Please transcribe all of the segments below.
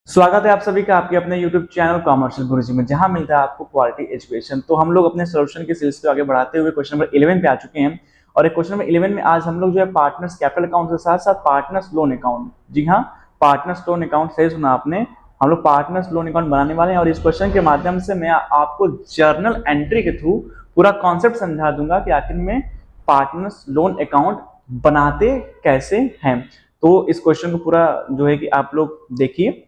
स्वागत है आप सभी का आपके अपने YouTube चैनल कॉमर्शियल गुरुजी में, जहां मिलता है आपको क्वालिटी एजुकेशन। तो हम लोग अपने सोल्यूशन के सिलसिले को आगे बढ़ाते हुए क्वेश्चन नंबर 11 पे आ चुके हैं। और एक क्वेश्चन नंबर 11 में आज हम लोग जो है पार्टनर्स कैपिटल अकाउंट के साथ साथ पार्टनर्स लोन अकाउंट, जी हाँ, पार्टनर्स लोन अकाउंट सही सुना आपने, हम लोग पार्टनर्स लोन अकाउंट बनाने वाले हैं। और इस क्वेश्चन के माध्यम से मैं आपको जर्नल एंट्री के थ्रू पूरा कॉन्सेप्ट समझा दूंगा कि आखिर में पार्टनर्स लोन अकाउंट बनाते कैसे हैं। तो इस क्वेश्चन को पूरा जो है कि आप लोग देखिए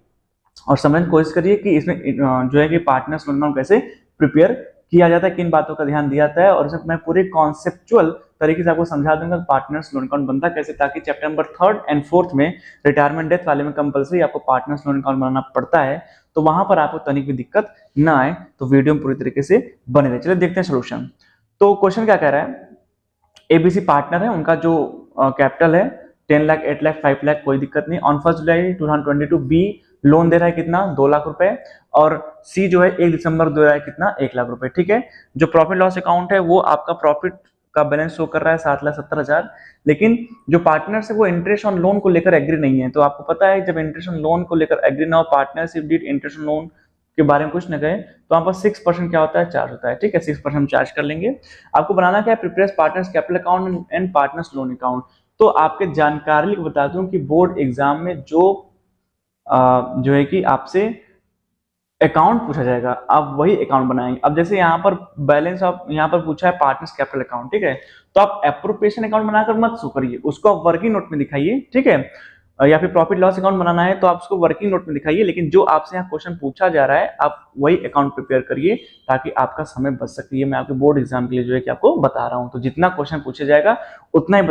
और समझने की कोशिश करिए कि इसमें जो है कि पार्टनर्स लोन अकाउंट कैसे प्रिपेयर किया जाता है, किन बातों का ध्यान दिया जाता है, और इसमें मैं पूरे कॉन्सेप्चुअल तरीके से आपको समझा दूंगा पार्टनर्स लोन अकाउंट बनता कैसे, ताकि चैप्टर नंबर 3 एंड 4 में रिटायरमेंट डेथ वाले में कंपलसरी आपको पार्टनर्स लोन अकाउंट बनाना पड़ता है, तो वहां पर आपको तनिक भी दिक्कत ना आए। तो वीडियो में पूरी तरीके से बने रहे। चलिए देखते हैं सोल्यूशन। तो क्वेश्चन क्या कह रहा है, एबीसी पार्टनर है, उनका जो कैपिटल है 10 लाख, 8 लाख, 5 लाख, कोई दिक्कत नहीं। ऑन 1 जुलाई 2022 बी लोन दे रहा है कितना, 2 लाख रुपए, और सी जो है 1 दिसंबर दे रहा है कितना, 1 लाख रुपए। ठीक है, जो प्रॉफिट लॉस अकाउंट है वो आपका प्रॉफिट का बैलेंस शो कर रहा है 7,70,000, लेकिन जो पार्टनर्स है वो इंटरेस्ट ऑन लोन को लेकर एग्री नहीं है। तो आपको पता है जब इंटरेस्ट ऑन लोन को लेकर एग्री ना हो, partnership deed interest on loan के बारे में कुछ न कहे, तो वहां पर 6% क्या होता है, चार्ज होता है। ठीक है, 6% हम चार्ज कर लेंगे। आपको बनाना क्या है, prepare partners capital account and partners loan account. तो आपके जानकारी को बता दूं कि बोर्ड एग्जाम में जो है कि आपसे अकाउंट पूछा जाएगा, आप वही अकाउंट बनाएंगे। अब जैसे यहाँ पर बैलेंस आप यहाँ पर पूछा है पार्टनर्स कैपिटल अकाउंट, ठीक है, तो आप एप्रोप्रिएशन अकाउंट बनाकर मत शो करिए, उसको आप वर्किंग नोट में दिखाइए। ठीक है, या फिर प्रॉफिट लॉस अकाउंट बनाना है तो आप उसको वर्किंग नोट में दिखाइए, लेकिन जो आपसे यहाँ क्वेश्चन पूछा जा रहा है आप वही अकाउंट प्रिपेयर करिए, ताकि आपका समय बच सके। ये मैं आपके बोर्ड एग्जाम के लिए जो है कि आपको बता रहा हूँ। तो जितना क्वेश्चन पूछा जाएगा उतना ही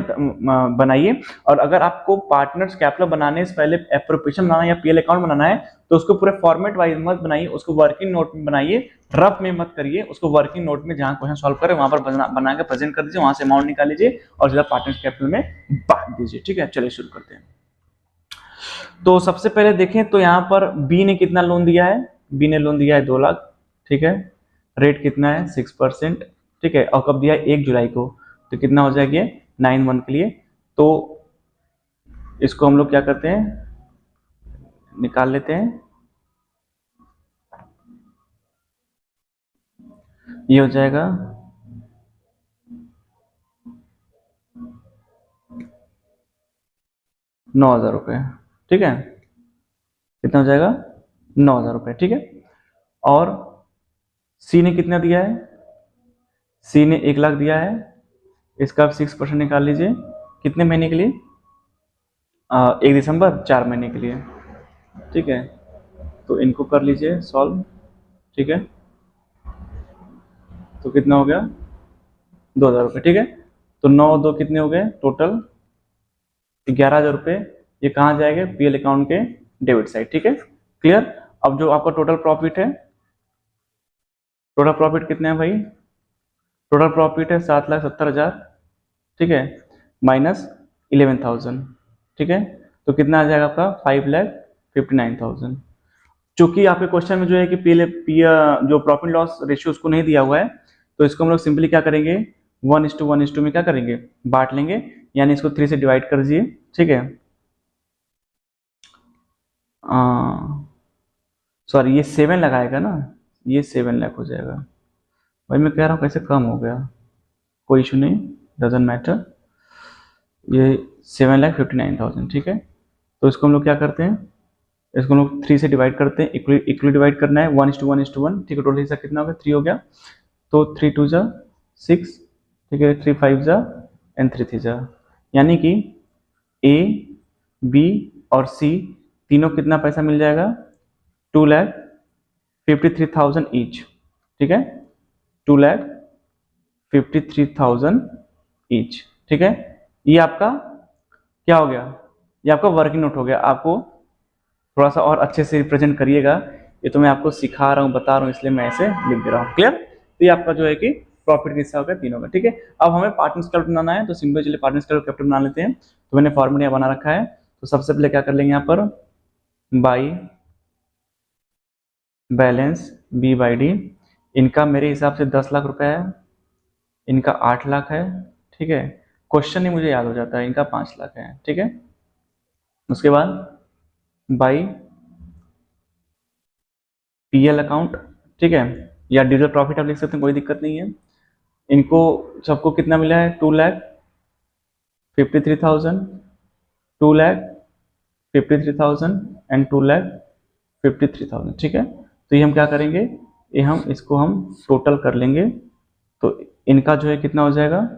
बनाइए। और अगर आपको पार्टनर्स कैपिटल बनाने से पहले एप्रोप्रिएशन बनाना या पीएल अकाउंट बनाना है तो उसको पूरे फॉर्मेट वाइज मत बनाइए, उसको वर्किंग नोट में बनाइए, रफ में मत करिए। उसको वर्किंग नोट में जहां क्वेश्चन सॉल्व करें वहां पर बना के प्रेजेंट कर दीजिए, वहां से अमाउंट निकाल लीजिए और सीधा पार्टनर्स कैपिटल में बांट दीजिए। ठीक है, चलिए शुरू करते हैं। तो सबसे पहले देखें तो यहाँ पर बी ने कितना लोन दिया है, बी ने लोन दिया है 2 लाख। ठीक है, रेट कितना है, 6%। ठीक है, और कब दिया है, 1 जुलाई को, तो कितना हो जाएगा 9/1 के लिए। तो इसको हम लोग क्या करते हैं, निकाल लेते हैं। ये हो जाएगा 9,000 रुपये। ठीक है, कितना हो जाएगा, 9,000 रुपये। ठीक है, और सी ने कितना दिया है, सी ने 1 लाख दिया है, इसका आप 6% निकाल लीजिए। कितने महीने के लिए, 1 दिसंबर, 4 महीने के लिए। ठीक है, तो इनको कर लीजिए सॉल्व। ठीक है, तो कितना हो गया, 2,000 रुपये। ठीक है, तो 9 2 कितने हो गए, टोटल 11,000 रुपये। ये कहाँ जाएंगे, पीएल अकाउंट के डेबिट साइड। ठीक है, क्लियर। अब जो आपका टोटल प्रॉफिट है, टोटल प्रॉफिट कितने हैं भाई, टोटल प्रॉफिट है 7,70,000। ठीक है, माइनस 11,000। ठीक है, तो कितना आ जाएगा आपका, 5,59,000। चूंकि आपके क्वेश्चन में जो है कि जो प्रॉफिट लॉस रेशियो उसको नहीं दिया हुआ है, तो इसको हम लोग सिंपली क्या करेंगे, 1:1:2 में क्या करेंगे, बांट लेंगे, यानी इसको 3 से डिवाइड कर दीजिए। ठीक है, सॉरी ये 7 लगाएगा ना, ये 7 लाख हो जाएगा। भाई मैं कह रहा हूँ कैसे कम हो गया, कोई इशू नहीं, डजेंट मैटर। ये 7,59,000। ठीक है, तो इसको हम लोग क्या करते हैं, इसको हम लोग 3 से डिवाइड करते हैं, इक्वली डिवाइड करना है, 1:1:1। ठीक है, टोटल हिस्सा कितना हो गया, 3 हो गया, तो 3 2 जा 6। ठीक है, 3 5 जा एंड 3 3 जा, यानी कि ए, बी और सी तीनों कितना पैसा मिल जाएगा, 2,53,000 ईच। ठीक है, 2,53,000 ईच। ठीक है, ये आपका क्या हो गया, ये आपका वर्किंग नोट हो गया। आपको थोड़ा सा और अच्छे से रिप्रेजेंट करिएगा, ये तो मैं आपको सिखा रहा हूँ, बता रहा हूँ, इसलिए मैं ऐसे लिख दे रहा हूँ। क्लियर, तो ये आपका जो है कि प्रॉफिट का हिस्सा हो गया तीनों का। ठीक है, अब हमें पार्टनर्स कैपिटल बनाना है, तो सिंपल चलिए पार्टनर्स कैपिटल बना लेते हैं। तो मैंने फॉर्मूला यहाँ बना रखा है। तो सबसे पहले क्या कर लेंगे, यहाँ पर by balance B by D. इनका मेरे हिसाब से 10 लाख रुपए है, इनका 8 लाख है। ठीक है, क्वेश्चन ही मुझे याद हो जाता है, इनका 5 लाख है। ठीक है, उसके बाद बाई पीएल अकाउंट, ठीक है, या ड्यूजर प्रॉफिट आप लिख सकते हैं, कोई दिक्कत नहीं है। इनको सबको कितना मिला है, 2,53,000, 2,53,000 एंड 2,53,000, ठीक है। तो ये हम क्या करेंगे, ये हम इसको हम टोटल कर लेंगे। तो इनका जो है कितना हो जाएगा,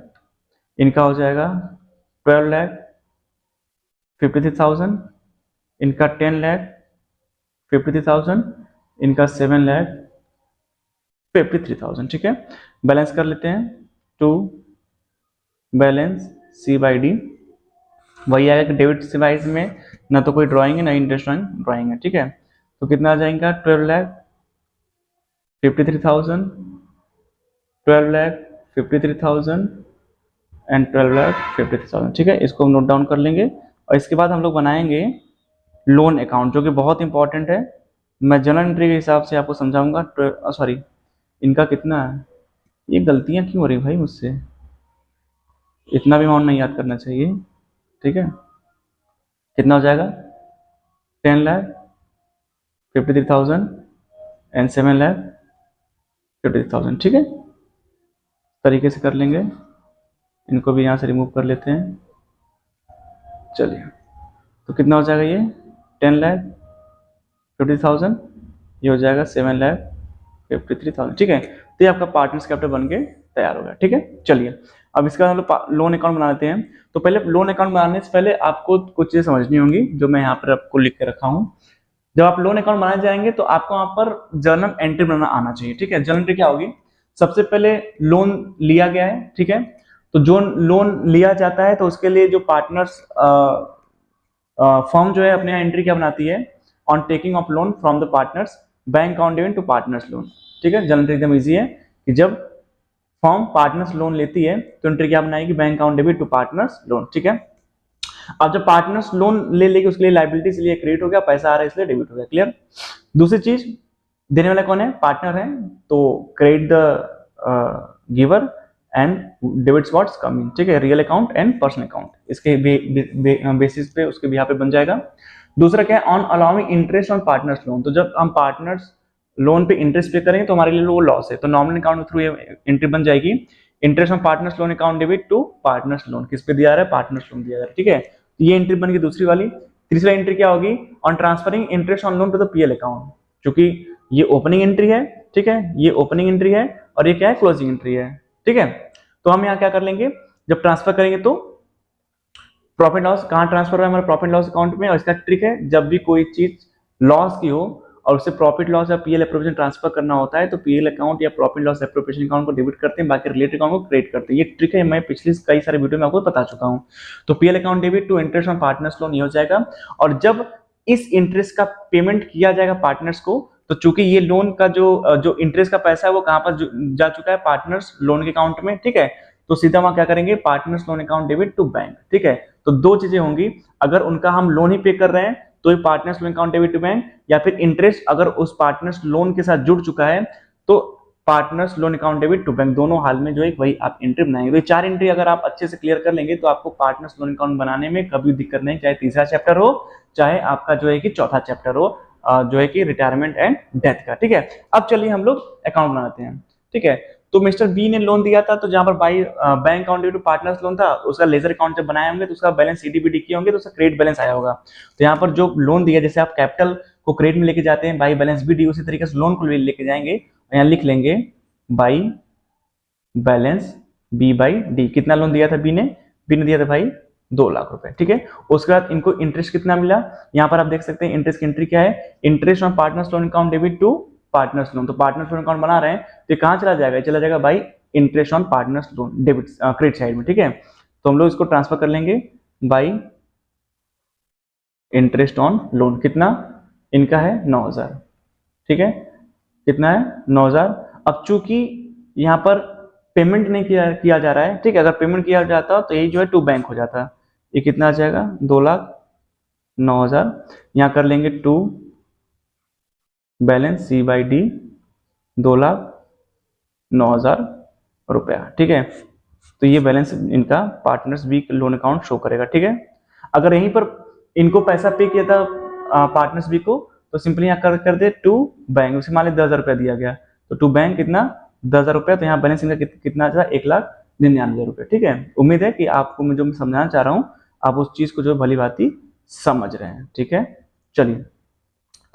इनका हो जाएगा 12,53,000, इनका 10,53,000, इनका 7,53,000, ठीक है। बैलेंस कर लेते हैं, to balance C by D, वही आएगा कि डेबिट सिवाइज में ना तो कोई ड्राइंग है ना इंटरेस्ट ड्राइंग है, ठीक है। तो कितना आ जाएगा, 12,53,000, 12,53,000 एंड 12,53,000, ठीक है। इसको हम नोट डाउन कर लेंगे और इसके बाद हम लोग बनाएंगे लोन अकाउंट, जो कि बहुत इंपॉर्टेंट है। मैं जनरल एंट्री के हिसाब से आपको समझाऊंगा। सॉरी, इनका कितना है, ये गलतियां क्यों हो रही भाई मुझसे, इतना भी अमाउंट नहीं याद करना चाहिए, ठीक है। कितना हो जाएगा, 10,53,000 एंड 7,53,000, ठीक है। तरीके से कर लेंगे, इनको भी यहाँ से रिमूव कर लेते हैं। चलिए, तो कितना हो जाएगा ये 10,50,000, ये हो जाएगा 7,53,000, ठीक है। तो ये आपका पार्टनर्स कैपिटल बन के तैयार हो गया, ठीक है। चलिए, अब इसका हम लोग लोन अकाउंट बना लेते हैं। तो पहले लोन अकाउंट बनाने से पहले आपको कुछ चीज़ें समझनी होंगी, जो मैं यहाँ पर आपको लिख के रखा हूँ। जब आप लोन अकाउंट बनाने जाएंगे तो आपको वहाँ पर जर्नल एंट्री बनाना आना चाहिए, ठीक है। जर्नल एंट्री क्या होगी, सबसे पहले लोन लिया गया है, ठीक है। तो जो लोन लिया जाता है तो उसके लिए जो पार्टनर्स फर्म जो है अपने यहाँ एंट्री क्या बनाती है, on taking of loan from the partners bank account debit to partners loan, ठीक है। जनरल एंट्री एकदम इजी है कि जब फर्म पार्टनर्स लोन लेती है तो एंट्री क्या बनाएगी, bank account debit to partners loan, ठीक है। अब जब पार्टनर्स लोन ले लेगी उसके लिए लाइबिलिटी, इसलिए क्रेडिट हो गया, पैसा आ रहा है इसलिए डेबिट हो गया, क्लियर। दूसरी चीज, देने वाला कौन है, पार्टनर है, तो credit the giver and debits what's coming, ठीक है। Real account and personal account, इसके बेसिस पे उसके बिहाफ पे बन जाएगा। दूसरा क्या है, on allowing interest on partners loan, तो जब हम पार्टनर्स लोन पे इंटरेस्ट पे करेंगे तो हमारे लिए वो लॉस है, तो नॉमिनल अकाउंट के थ्रू ये एंट्री बन जाएगी, interest on partners loan account debit to partners loan, किस पे दिया जा रहा है, पार्टनर्स लोन दिया जा रहा है, ठीक है। तो ये एंट्री बन गई दूसरी वाली। तीसरा एंट्री क्या होगी, on transferring interest on loan to the PL account, क्योंकि ये ओपनिंग एंट्री है, ठीक है, ये ओपनिंग एंट्री है और ये क्या है, क्लोजिंग एंट्री है, ठीक है। तो हम यहाँ क्या कर लेंगे, जब ट्रांसफर करेंगे तो प्रॉफिट लॉस कहाँ ट्रांसफर हुआ, हमारे प्रॉफिट लॉस अकाउंट में। और इसका ट्रिक है, जब भी कोई चीज लॉस की हो और उसे प्रॉफिट लॉस या पीएल एप्रोप्रिएशन ट्रांसफर करना होता है तो पीएल अकाउंट या प्रॉफिट लॉस एप्रोप्रिएशन अकाउंट को डेबिट करते हैं, बाकी रिलेटेड अकाउंट को क्रेडिट करते हैं। ये ट्रिक है, मैं पिछले कई सारे वीडियो में आपको बता चुका हूँ। तो PL account debit to interest on partners loan ये हो जाएगा। और जब इस इंटरेस्ट का पेमेंट किया जाएगा पार्टनर्स को, तो चूंकि ये लोन का जो इंटरेस्ट का पैसा है वो कहां पर जा चुका है, पार्टनर्स लोन के अकाउंट में, ठीक है। तो सीधा वहां क्या करेंगे, partners loan account debit to bank, ठीक है। तो दो चीजें होंगी, अगर उनका हम लोन ही पे कर रहे हैं तो ये partners loan account debit to bank, या फिर इंटरेस्ट अगर उस पार्टनर्स लोन के साथ जुड़ चुका है तो partners loan account debit to bank, दोनों हाल में जो है वही आप एंट्री बनाएंगे। तो ये चार एंट्री अगर आप अच्छे से क्लियर कर लेंगे तो आपको पार्टनर्स लोन अकाउंट बनाने में कभी दिक्कत नहीं, चाहे तीसरा चैप्टर हो चाहे आपका जो है कि चौथा चैप्टर हो, जो है कि रिटायरमेंट एंड डेथ का, ठीक है। अब चलिए हम लोग अकाउंट बनाते हैं, ठीक है। तो मिस्टर बी ने लोन दिया था, तो जहां पर by bank account due to partners loan था, उसका लेजर अकाउंट जब बनाए होंगे तो उसका बैलेंस सीडीबीडी किए होंगे तो उसका क्रेडिट बैलेंस आया होगा। तो यहाँ पर जो लोन दिया, जैसे आप कैपिटल को क्रेडिट में लेके जाते हैं बाई बैलेंस बी डी, उसी तरीके से लोन को लेके जाएंगे, यहाँ लिख लेंगे by balance B by D. कितना लोन दिया था बी ने दिया था भाई 2 लाख रुपए, ठीक है। उसके बाद इनको इंटरेस्ट कितना मिला, यहाँ पर आप देख सकते हैं इंटरेस्ट की एंट्री क्या है, interest on partners loan account debit to partners loan. तो पार्टनर्स लोन अकाउंट बना रहे हैं तो ये कहाँ चला जाएगा, चला जाएगा भाई interest on partners loan debit credit side में, ठीक है। तो हम लोग इसको ट्रांसफर कर लेंगे बाई इंटरेस्ट ऑन लोन, कितना इनका है 9,000, ठीक है, कितना है 9,000। अब चूंकि यहाँ पर पेमेंट नहीं किया जा रहा है, ठीक है, अगर पेमेंट किया जाता तो यही जो है टू बैंक हो जाता, ये कितना आ जाएगा 2,09,000, यहाँ कर लेंगे to balance C by D 2,09,000 रुपया, ठीक है। तो ये बैलेंस इनका partners B loan account show करेगा, ठीक है। अगर यहीं पर इनको पैसा पे किया था पार्टनर्स बी को तो सिंपली यहाँ कर दे टू बैंक, उसे मान ली 10,000 रुपया दिया गया, तो टू बैंक कितना 10,000 रुपया, तो यहाँ बैलेंस इनका कितना था 1,99,000 रुपये। ठीक है, उम्मीद है कि आपको मैं जो मैं समझाना चाह रहा हूँ आप उस चीज को जो भली भांति समझ रहे हैं। ठीक है, चलिए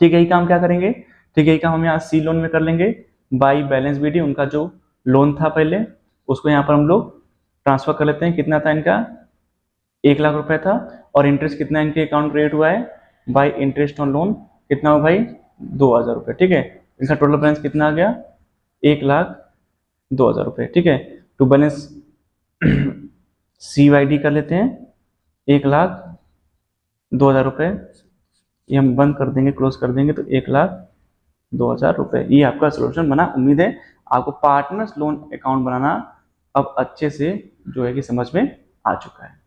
ठीक है, यही काम क्या करेंगे, ठीक है, यही काम हम यहाँ सी लोन में कर लेंगे। बाई बैलेंस बीडी उनका जो लोन था पहले उसको यहाँ पर हम लोग ट्रांसफर कर लेते हैं। कितना था इनका 1,00,000 रुपए था, और इंटरेस्ट कितना इनके अकाउंट क्रिएट हुआ है बाई इंटरेस्ट ऑन लोन कितना हुआ भाई 2,000 रुपये। ठीक है, इनका टोटल बैलेंस कितना आ गया 1,02,000 रुपये। ठीक है, to balance C by D कर लेते हैं 1,02,000 रुपये, ये हम बंद कर देंगे क्लोज कर देंगे, तो 1,02,000 रुपये। ये आपका सोल्यूशन बना। उम्मीद है आपको पार्टनर्स लोन अकाउंट बनाना अब अच्छे से जो है कि समझ में आ चुका है।